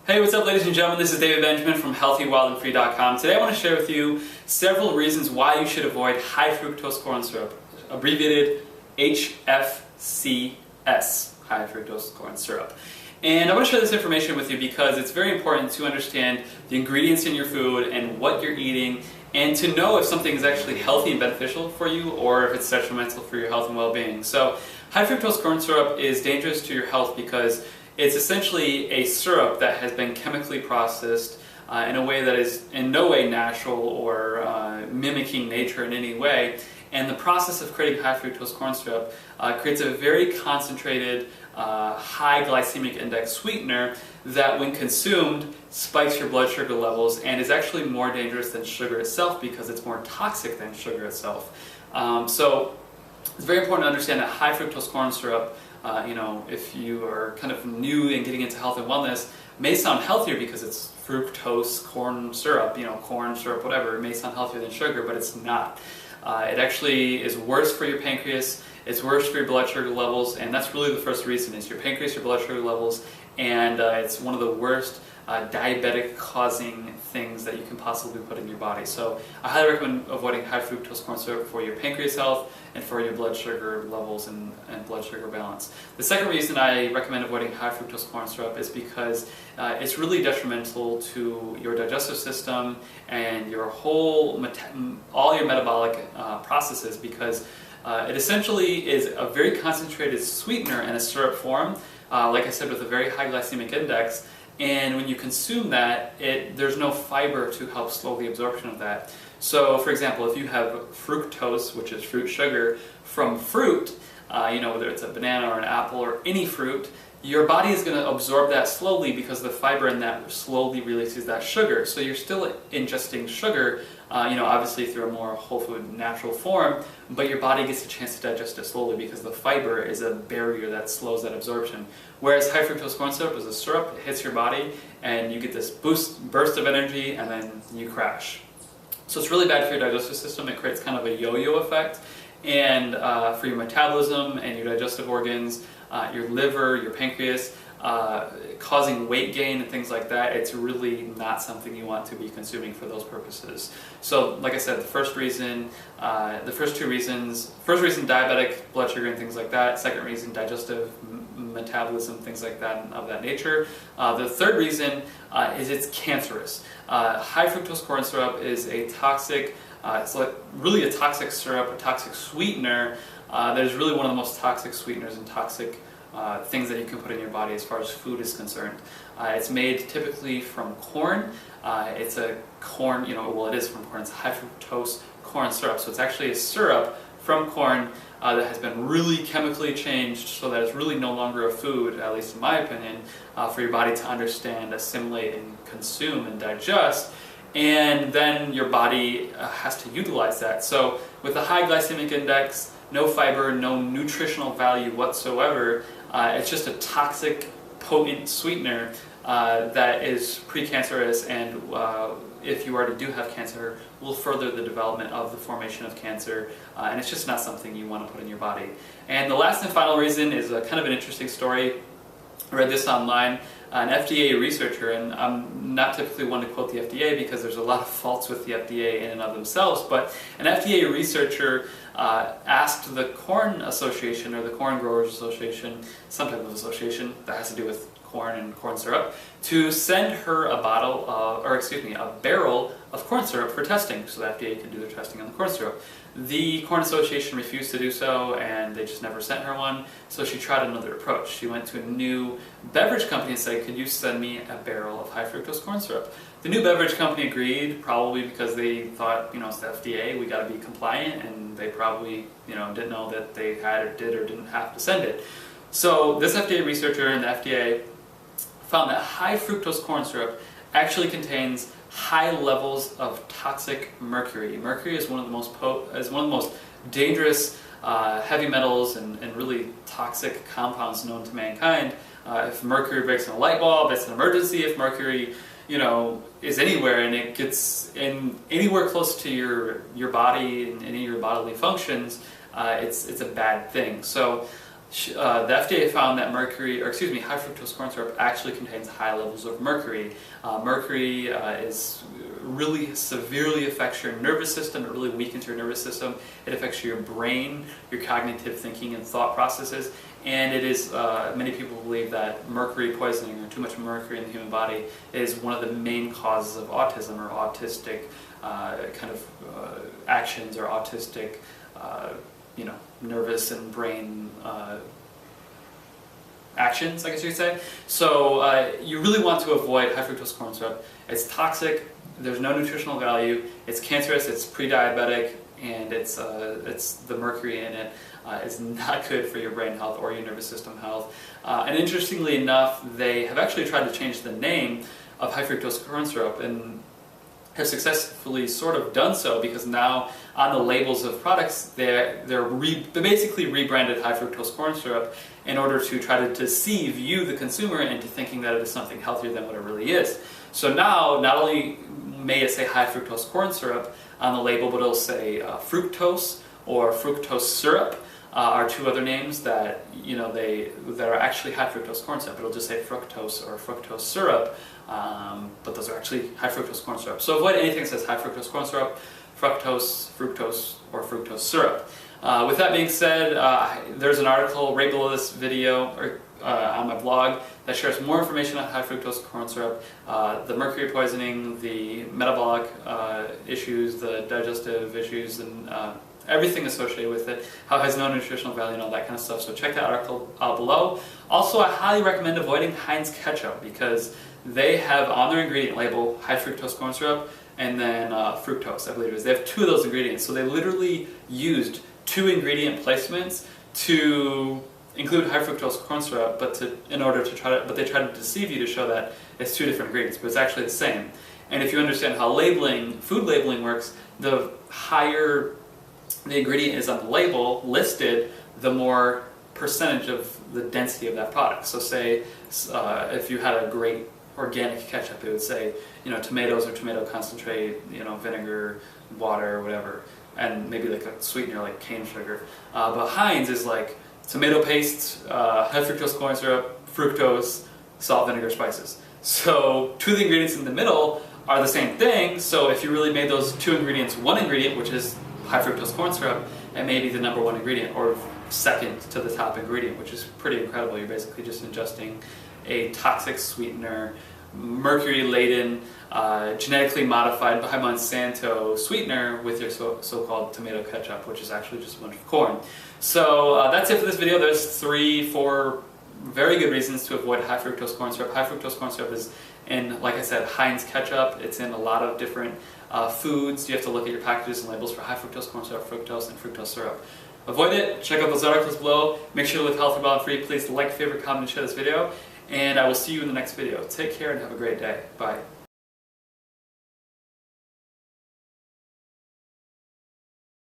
Hey, what's up ladies and gentlemen, this is David Benjamin from HealthyWildandFree.com. Today I want to share with you several reasons why you should avoid high fructose corn syrup, abbreviated HFCS, high fructose corn syrup. And I want to share this information with you because it's very important to understand the ingredients in your food and what you're eating, and to know if something is actually healthy and beneficial for you or if it's detrimental for your health and well-being. So high fructose corn syrup is dangerous to your health because it's essentially a syrup that has been chemically processed in a way that is in no way natural or mimicking nature in any way. And the process of creating high fructose corn syrup creates a very concentrated, high glycemic index sweetener that when consumed spikes your blood sugar levels and is actually more dangerous than sugar itself because it's more toxic than sugar itself. So it's very important to understand that high fructose corn syrup, if you are kind of new and getting into health and wellness, may sound healthier because it's fructose corn syrup, corn syrup, whatever. It may sound healthier than sugar, but it's not. It actually is worse for your pancreas, it's worse for your blood sugar levels, and that's really the first reason is your pancreas, your blood sugar levels, and it's one of the worst diabetic causing things that you can possibly put in your body. So I highly recommend avoiding high fructose corn syrup for your pancreas health and for your blood sugar levels and blood sugar balance. The second reason I recommend avoiding high fructose corn syrup is because it's really detrimental to your digestive system and your all your metabolic processes, because it essentially is a very concentrated sweetener in a syrup form, like I said, with a very high glycemic index. And when you consume that, there's no fiber to help slow the absorption of that. So, for example, if you have fructose, which is fruit sugar, from fruit, whether it's a banana or an apple or any fruit, your body is going to absorb that slowly because the fiber in that slowly releases that sugar. So you're still ingesting sugar, obviously through a more whole food natural form, but your body gets a chance to digest it slowly because the fiber is a barrier that slows that absorption. Whereas high fructose corn syrup is a syrup, it hits your body and you get this burst of energy and then you crash. So it's really bad for your digestive system. It creates kind of a yo-yo effect, and for your metabolism and your digestive organs, your liver, your pancreas, causing weight gain and things like that. It's really not something you want to be consuming for those purposes. So like I said, the first two reasons, first reason diabetic blood sugar and things like that, second reason digestive metabolism, things like that of that nature. The third reason is it's cancerous. High fructose corn syrup is a toxic, it's like really a toxic syrup, a toxic sweetener that is really one of the most toxic sweeteners and toxic things that you can put in your body as far as food is concerned. It's made typically from corn. It's a corn, it is from corn. It's high fructose corn syrup. So it's actually a syrup from corn that has been really chemically changed so that it's really no longer a food, at least in my opinion, for your body to understand, assimilate, and consume and digest. And then your body has to utilize that. So with a high glycemic index, no fiber, no nutritional value whatsoever, it's just a toxic, potent sweetener that is precancerous, and if you already do have cancer, will further the development of the formation of cancer, and it's just not something you want to put in your body. And the last and final reason is a kind of an interesting story. I read this online. An FDA researcher, and I'm not typically one to quote the FDA because there's a lot of faults with the FDA in and of themselves, but an FDA researcher asked the Corn Association, or the Corn Growers Association, some type of association that has to do with corn and corn syrup, to send her a barrel of corn syrup for testing so the FDA can do their testing on the corn syrup. The Corn Association refused to do so, and they just never sent her one, so she tried another approach. She went to a new beverage company and said, could you send me a barrel of high fructose corn syrup? The new beverage company agreed, probably because they thought, it's the FDA, we got to be compliant, and they probably, didn't know that they had or did or didn't have to send it. So this FDA researcher and the FDA found that high fructose corn syrup actually contains high levels of toxic mercury. Mercury is one of the most dangerous heavy metals and really toxic compounds known to mankind. If mercury breaks in a light bulb, it's an emergency. If mercury, is anywhere and it gets anywhere close to your body and any of your bodily functions, it's a bad thing. So the FDA found that high fructose corn syrup actually contains high levels of mercury. Mercury really severely affects your nervous system. It really weakens your nervous system. It affects your brain, your cognitive thinking and thought processes. And it is, many people believe that mercury poisoning, or too much mercury in the human body, is one of the main causes of autism or autistic actions, or autistic nervous and brain actions, I guess you could say. So you really want to avoid high fructose corn syrup. It's toxic, there's no nutritional value, it's cancerous, it's pre-diabetic, and it's the mercury in it is not good for your brain health or your nervous system health. And interestingly enough, they have actually tried to change the name of high fructose corn syrup, and have successfully sort of done so, because now on the labels of products they're basically rebranded high fructose corn syrup in order to try to deceive you, the consumer, into thinking that it is something healthier than what it really is. So now not only may it say high fructose corn syrup on the label, but it'll say fructose or fructose syrup are two other names that that are actually high fructose corn syrup. It'll just say fructose or fructose syrup, but those are actually high fructose corn syrup. So avoid anything that says high fructose corn syrup, fructose, fructose, or fructose syrup. With that being said, there's an article right below this video on my blog that shares more information on high fructose corn syrup, the mercury poisoning, the metabolic issues, the digestive issues, and everything associated with it, how it has no nutritional value and all that kind of stuff. So check that article out below. Also, I highly recommend avoiding Heinz ketchup, because they have on their ingredient label high fructose corn syrup and then fructose, I believe it is. They have two of those ingredients. So they literally used two ingredient placements to include high fructose corn syrup, but they try to deceive you to show that it's two different ingredients, but it's actually the same. And if you understand how food labeling works, the higher the ingredient is on the label listed, the more percentage of the density of that product. So say if you had a great organic ketchup, it would say tomatoes or tomato concentrate, vinegar, water, whatever, and maybe like a sweetener like cane sugar. But Heinz is like tomato paste, high fructose corn syrup, fructose, salt, vinegar, spices. So two of the ingredients in the middle are the same thing. So if you really made those two ingredients one ingredient, which is high fructose corn syrup, it may be the number one ingredient, or second to the top ingredient, which is pretty incredible. You're basically just ingesting a toxic sweetener, mercury-laden, genetically modified by Monsanto sweetener with your so-called tomato ketchup, which is actually just a bunch of corn. So that's it for this video. There's 3-4 very good reasons to avoid high fructose corn syrup. High fructose corn syrup is in, like I said, Heinz ketchup. It's in a lot of different foods. You have to look at your packages and labels for high fructose corn syrup, fructose, and fructose syrup. Avoid it. Check out those articles below. Make sure to live healthy, well, and free. Please like, favorite, comment, and share this video. And I will see you in the next video. Take care and have a great day. Bye.